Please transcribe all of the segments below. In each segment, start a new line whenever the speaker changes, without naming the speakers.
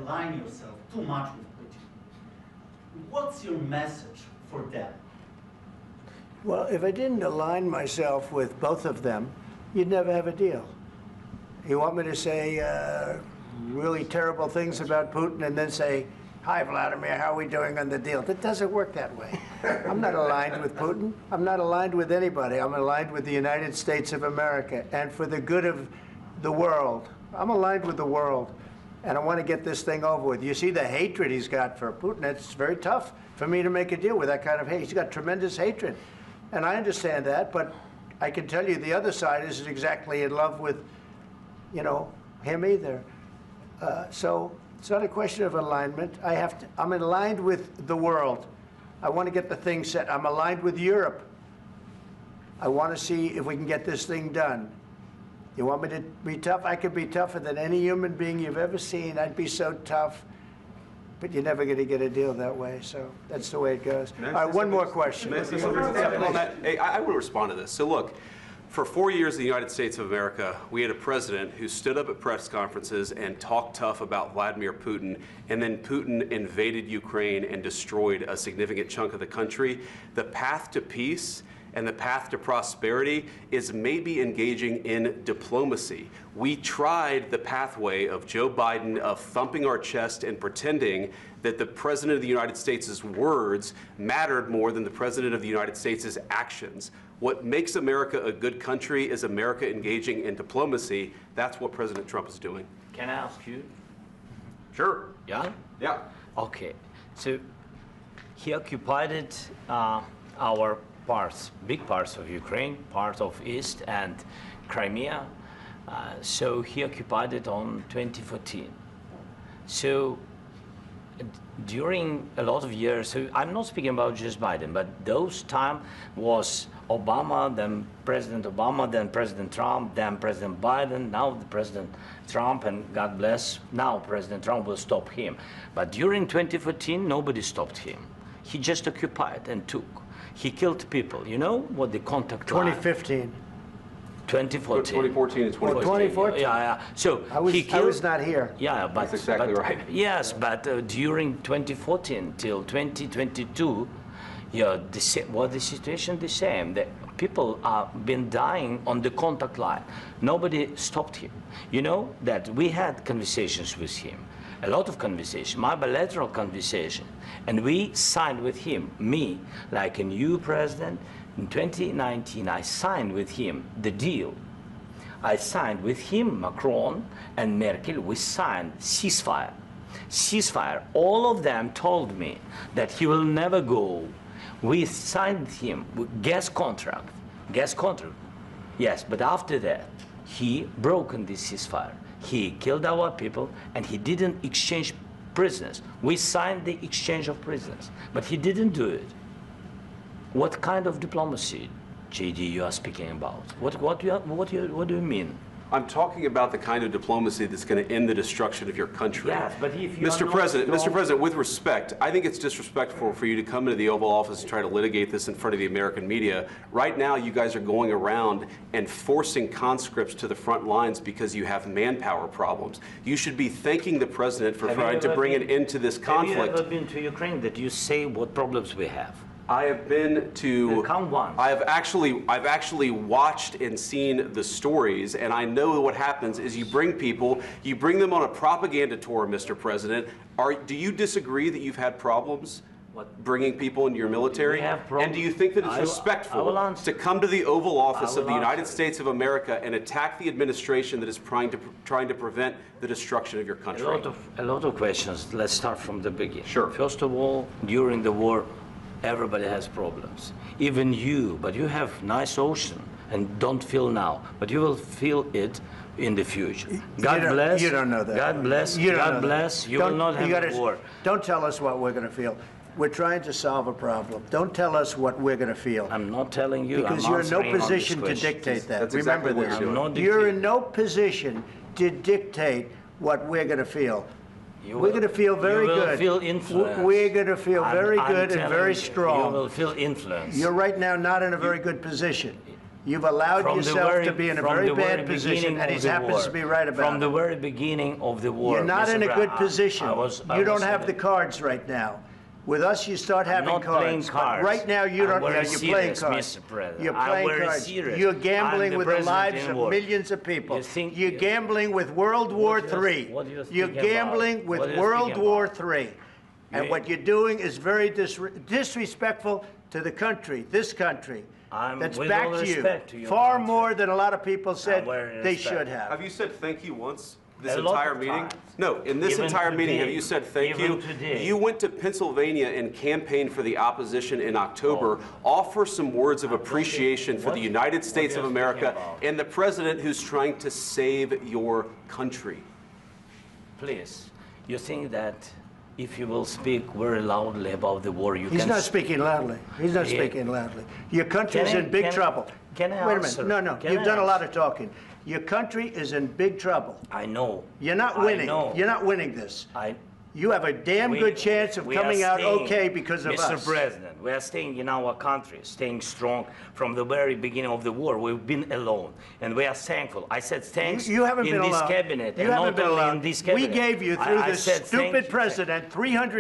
align yourself too much with Putin. What's your message for them?
Well, if I didn't align myself with both of them, you'd never have a deal. You want me to say really terrible things about Putin and then say, "Hi, Vladimir, how are we doing on the deal?" That doesn't work that way. I'm not aligned with Putin. I'm not aligned with anybody. I'm aligned with the United States of America. And for the good of the world, I'm aligned with the world. And I want to get this thing over with. You see the hatred he's got for Putin. It's very tough for me to make a deal with that kind of hate. He's got tremendous hatred. And I understand that, but I can tell you the other side isn't exactly in love with, you know, him either. So it's not a question of alignment. I'm aligned with the world. I want to get the thing set. I'm aligned with Europe. I want to see if we can get this thing done. You want me to be tough? I could be tougher than any human being you've ever seen. I'd be so tough. But you're never going to get a deal that way, so that's the way it goes. All right, one more question.
I will respond to this. So look, for 4 years in the United States of America, we had a president who stood up at press conferences and talked tough about Vladimir Putin, and then Putin invaded Ukraine and destroyed a significant chunk of the country. The path to peace and the path to prosperity is maybe engaging in diplomacy. We tried the pathway of Joe Biden of thumping our chest and pretending that the President of the United States' words mattered more than the President of the United States' actions. What makes America a good country is America engaging in diplomacy. That's what President Trump is doing.
Can I ask you?
Sure.
Yeah?
Yeah.
Okay. So he occupied our parts, big parts of Ukraine, part of East and Crimea. So he occupied it on 2014. So during a lot of years, so I'm not speaking about just Biden, but those time was Obama, then President Obama, then President Trump, then President Biden, now the President Trump, and God bless, now President Trump will stop him. But during 2014, nobody stopped him. He just occupied and took. He killed people. You know what the contact
2015.
2014
2014.
and 2014.
2014.
Yeah. So
I was not here.
Yeah, but
that's exactly right.
Yes, but during 2014 till 2022, yeah, the situation the same. The people have been dying on the contact line. Nobody stopped him. You know that we had conversations with him. A lot of conversation, my bilateral conversation, and we signed with him, me, like a new president. In 2019, I signed with him the deal. I signed with him, Macron and Merkel, we signed ceasefire. Ceasefire, all of them told me that he will never go. We signed with him with gas contract, yes, but after that, he broken this ceasefire. He killed our people, and he didn't exchange prisoners. We signed the exchange of prisoners, but he didn't do it. What kind of diplomacy, JD, you are speaking about? What do you mean?
I'm talking about the kind of diplomacy that's going to end the destruction of your country.
Yes, but if you
Mr. President, with respect, I think it's disrespectful for you to come into the Oval Office and try to litigate this in front of the American media. Right now, you guys are going around and forcing conscripts to the front lines because you have manpower problems. You should be thanking the President for trying to bring an end to this conflict.
Have you ever been to Ukraine that you say what problems we have?
I have been to.
Come once.
I've actually watched and seen the stories, and I know what happens is you bring them on a propaganda tour, Mr. President. Do you disagree that you've had problems bringing people into your military? And do you think that it's respectful to come to the Oval Office of the United States of America and attack the administration that is trying to prevent the destruction of your country?
A lot of questions. Let's start from the beginning.
Sure.
First of all, during the war, everybody has problems, even you, but you have nice ocean and don't feel now, but you will feel it in the future. God bless.
You don't know that.
God bless. God bless. You will not have a war.
Don't tell us what we're going to feel. We're trying to solve a problem. Don't tell us what we're going to feel.
I'm not telling you.
Because you're in no position to dictate that.
That's
Remember
exactly
this. You're in no position to dictate what we're going to feel. We're going to feel very good.
You will feel influence.
We're going to feel very good and very strong.
You will feel influence.
You're right now not in a very good position. You've allowed
From the
yourself
very-
to be in a
from
very
the very
bad position,
beginning
and
of
he
the
happens
war.
to be right about
From the
it.
very beginning of the war.
You're not
Mr.
in a
Brown,
good position.
I
You don't
was
have
in
the cards right now. With us, you start having
not playing
cards.
cards.
But right now, you
I'm
don't.
very
Yeah, you're playing
serious,
cards.
Mr. President.
You're
I'm
playing
very
cards.
serious.
You're
I'm
gambling
the
with the
president
lives
in
of
war.
millions of people.
You think-
You're gambling with World War
do you-
III.
what do you
You're
think about?
gambling with
What do you
World
think
War
about?
III. And
You-
what you're doing is very disrespectful to the country, this country. That's
with
back
all
to you.
respect to your
Far
country.
more than a lot of people said
very
they
respect.
should have.
Have you said thank you once this
A lot
entire
of
meeting?
times.
No, in this
Even
entire meeting, have
today.
you said thank
Even
you?
today.
You went to Pennsylvania and campaigned for the opposition in October. Offer some words of appreciation for the United States
what
of
are you
America
speaking about?
and the president who's trying to save your country.
Please, you think that if you will speak very loudly about the war, you
He's
can...
not speaking loudly. He's not
Yeah.
speaking loudly. Your country's
Can I-
in big
can-
trouble.
can I
Wait a
answer?
minute. No.
Can
You've
I
done a lot
answer?
of talking. Your country is in big trouble.
I know.
You're not
I
winning.
know.
You're not winning this.
I,
You have a damn
we-
good chance of
we are
coming out
staying,
okay because of
Mr.
us.
President, we are staying in our country, staying strong from the very beginning of the war. We've been alone, and we are thankful. I said thanks
You haven't
in
been
this
alone.
cabinet,
You
and
haven't
not
been
only
alone.
in this
We
cabinet.
gave you, through
I
this
said thank
stupid
you.
president,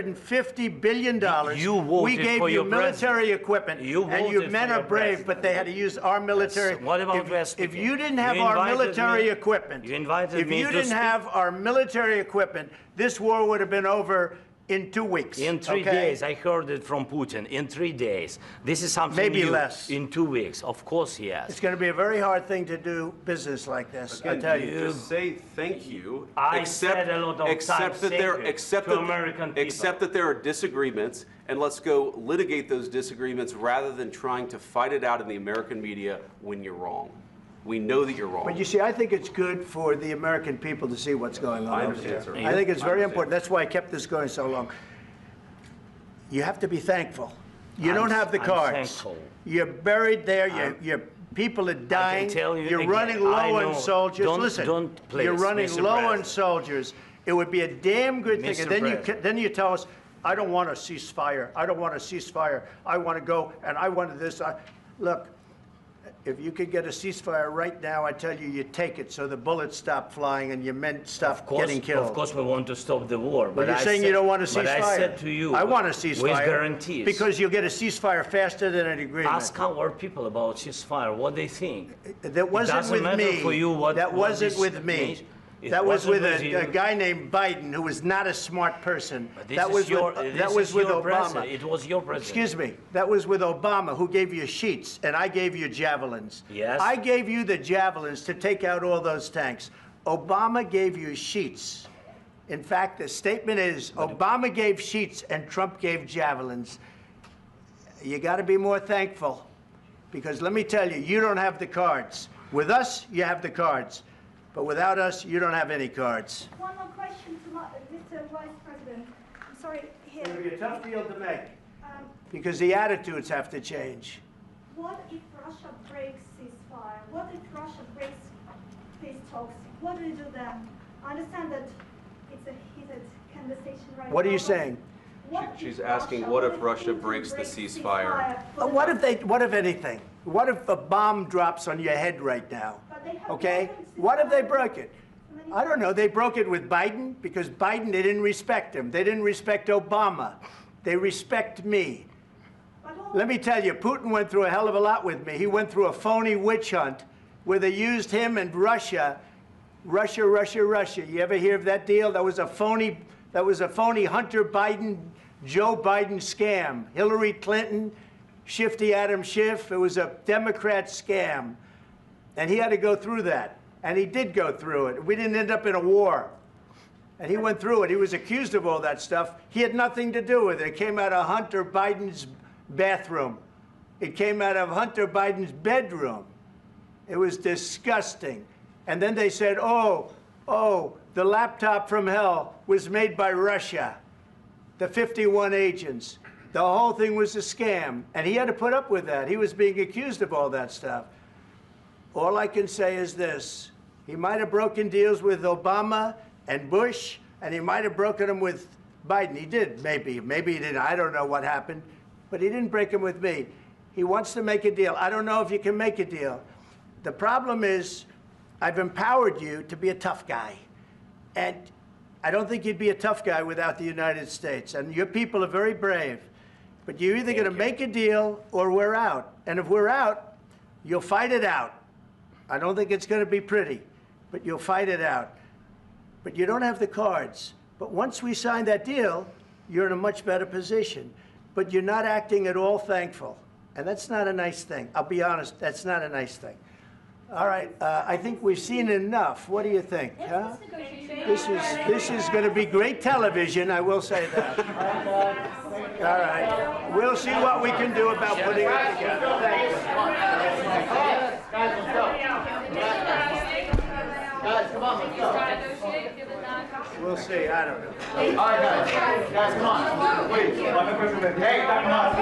$350 billion.
You voted
We gave
for
you
your
military
president.
equipment,
You
and you
voted
men
for
are
your
brave,
president.
but they had to use our military.
Yes. What about
if,
West
if
speaking?
you didn't have
You
our
invited
military
me-
equipment,
you invited
if
me
you
to
didn't
speak.
have our military equipment, this war would have been over in 2 weeks.
In 3
okay?
days, I heard it from Putin. In 3 days, this is something
Maybe
new.
less.
In 2 weeks, of course he has.
It's going to be a very hard thing to do business like this. I
Again,
tell
you
you.
just say thank you.
I said a lot of
except
times
that
thank
there,
you
except
to
that,
American people.
except that there are disagreements, and let's go litigate those disagreements rather than trying to fight it out in the American media when you're wrong. We know that you're wrong.
But you see, I think it's good for the American people to see what's going on
I
over
understand,
there.
sir.
I think it's
I
very
understand.
important. That's why I kept this going so long. You have to be thankful. You don't have the
I'm
cards.
thankful.
You're buried there. Your people are dying.
tell you
You're
again,
running low
I
on
know.
soldiers.
Don't-
Listen,
don't please,
you're running
Mr.
low on
President.
soldiers. It would be a damn good thing.
Mr.
And then
President.
then you tell us, I don't want a ceasefire. I don't want a ceasefire. I want to go and I want this. Look, if you could get a ceasefire right now, I tell you, you take it so the bullets stop flying and your men stop getting killed.
Of course, we want to stop the war.
But you're saying you don't want a ceasefire.
But I said to you,
I want a ceasefire.
with guarantees.
Because you'll get a ceasefire faster than an agreement.
Ask our people about ceasefire, what they think.
That wasn't
doesn't
with
matter
me.
for you what-
that
what
wasn't
this
with me.
means. It
That was
wasn't
with
with you.
a guy named Biden, who was not a smart person.
But this
That
is
was
your,
with,
this
that was
is
with
your
Obama.
president. It was your president.
Excuse me. That was with Obama, who gave you sheets, and I gave you javelins.
Yes.
I gave you the javelins to take out all those tanks. Obama gave you sheets. In fact, the statement is Obama gave sheets and Trump gave javelins. You got to be more thankful, because let me tell you, you don't have the cards. With us, you have the cards. But without us, you don't have any cards.
One more question to Mr. Vice President. I'm sorry, here.
It's going to be a tough deal to make,
Um,
because the attitudes have to change.
what if Russia breaks ceasefire? What if Russia breaks peace talks? What do you do then? I understand that it's a heated conversation right now.
What are you
but
saying?
what if
She's asking, what if Russia
Putin
breaks the
breaks
ceasefire?
for the-
What if anything? What if a bomb drops on your head right now?
But they have
Okay?
broken
What if they
ceasefire
broke it?
many
I don't know. They broke it with Biden because Biden, they didn't respect him. They didn't respect Obama. They respect me.
But all-
Let me tell you, Putin went through a hell of a lot with me. He went through a phony witch hunt where they used him and Russia. Russia. You ever hear of that deal? That was a phony Hunter Biden, Joe Biden scam. Hillary Clinton, Shifty Adam Schiff. It was a Democrat scam. And he had to go through that. And he did go through it. We didn't end up in a war. And he went through it. He was accused of all that stuff. He had nothing to do with it. It came out of Hunter Biden's bathroom. It came out of Hunter Biden's bedroom. It was disgusting. And then they said, oh, the laptop from hell was made by Russia, the 51 agents. The whole thing was a scam. And he had to put up with that. He was being accused of all that stuff. All I can say is this. He might have broken deals with Obama and Bush, and he might have broken them with Biden. He did, maybe. Maybe he didn't. I don't know what happened. But he didn't break them with me. He wants to make a deal. I don't know if you can make a deal. The problem is, I've empowered you to be a tough guy. And I don't think you'd be a tough guy without the United States. And your people are very brave. But you're either going to make a deal or we're out. And if we're out, you'll fight it out. I don't think it's going to be pretty, but you'll fight it out. But you don't have the cards. But once we sign that deal, you're in a much better position. But you're not acting at all thankful. And that's not a nice thing. I'll be honest, that's not a nice thing. All right, I think we've seen enough. What do you think? Huh? This is going to be great television, I will say that. All right. We'll see what we can do about putting it together. Thank you.
Guys, let's go. Guys, come on, let's go.
We'll see. I don't know.
All right, guys. Guys, come on. Please. Hey, come on.